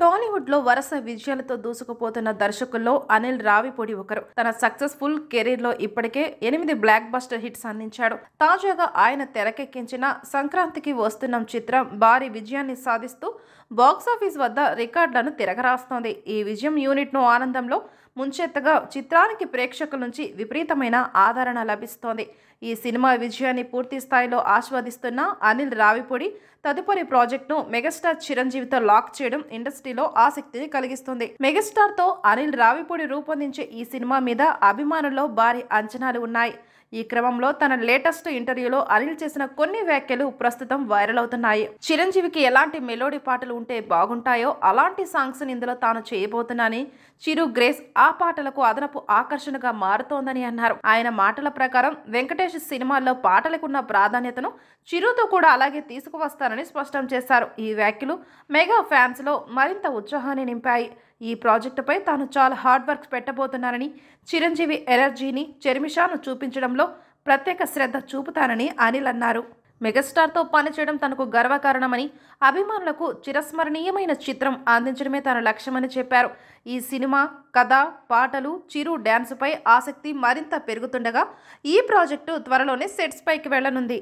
టాలీవుడ్లో వరుస విజయాలతో దూసుకుపోతున్న దర్శకుల్లో అనిల్ రావిపూడి ఒకరు. తన సక్సెస్ఫుల్ కెరీర్లో ఇప్పటికే 8 బ్లాక్ బస్టర్ హిట్స్ అందించాడు. తాజాగా ఆయన తెరకెక్కించిన సంక్రాంతికి వస్తున్నాం చిత్రం భారీ విజయాన్ని సాధిస్తూ బాక్సాఫీస్ వద్ద రికార్డులను తిరగరాస్తోంది. ఈ విజయం యూనిట్ను ఆనందంలో ముంచెత్తగా చిత్రానికి ప్రేక్షకుల నుంచి విపరీతమైన ఆదరణ లభిస్తోంది. ఈ సినిమా విజయాన్ని పూర్తి స్థాయిలో ఆస్వాదిస్తున్న అనిల్ రావిపూడి తదుపరి ప్రాజెక్టును మెగాస్టార్ చిరంజీవితో లాక్ చేయడం ఇండస్ట్రీలో ఆసక్తిని కలిగిస్తుంది. మెగాస్టార్తో అనిల్ రావిపూడి రూపొందించే ఈ సినిమా మీద అభిమానుల్లో భారీ అంచనాలు ఉన్నాయి. ఈ క్రమంలో తన లేటెస్ట్ ఇంటర్వ్యూలో అనిల్ చేసిన కొన్ని వ్యాఖ్యలు ప్రస్తుతం వైరల్ అవుతున్నాయి. చిరంజీవికి ఎలాంటి మెలోడీ పాటలు ఉంటే బాగుంటాయో అలాంటి సాంగ్స్ ఇందులో తాను చేయబోతున్నానని, చిరు గ్రేస్ ఆ పాటలకు అదనపు ఆకర్షణగా మారుతోందని అన్నారు. ఆయన మాటల ప్రకారం వెంకటేష్ సినిమాల్లో పాటలకున్న ప్రాధాన్యతను చిరుతో కూడా అలాగే తీసుకువస్తానని స్పష్టం చేశారు. ఈ వ్యాఖ్యలు మెగా ఫ్యాన్స్ లో మరింత ఉత్సాహాన్ని నింపాయి. ఈ ప్రాజెక్టుపై తాను చాలా హార్డ్ వర్క్ పెట్టబోతున్నానని, చిరంజీవి ఎనర్జీని చెర్మిషాను చూపించడంలో ప్రత్యేక శ్రద్ధ చూపుతానని అనిల్ అన్నారు. మెగాస్టార్తో పనిచేయడం తనకు గర్వకారణమని, అభిమానులకు చిరస్మరణీయమైన చిత్రం అందించడమే తన లక్ష్యమని చెప్పారు. ఈ సినిమా కథ, పాటలు, చిరు డ్యాన్సుపై ఆసక్తి మరింత పెరుగుతుండగా ఈ ప్రాజెక్టు త్వరలోనే సెట్స్ పైకి వెళ్లనుంది.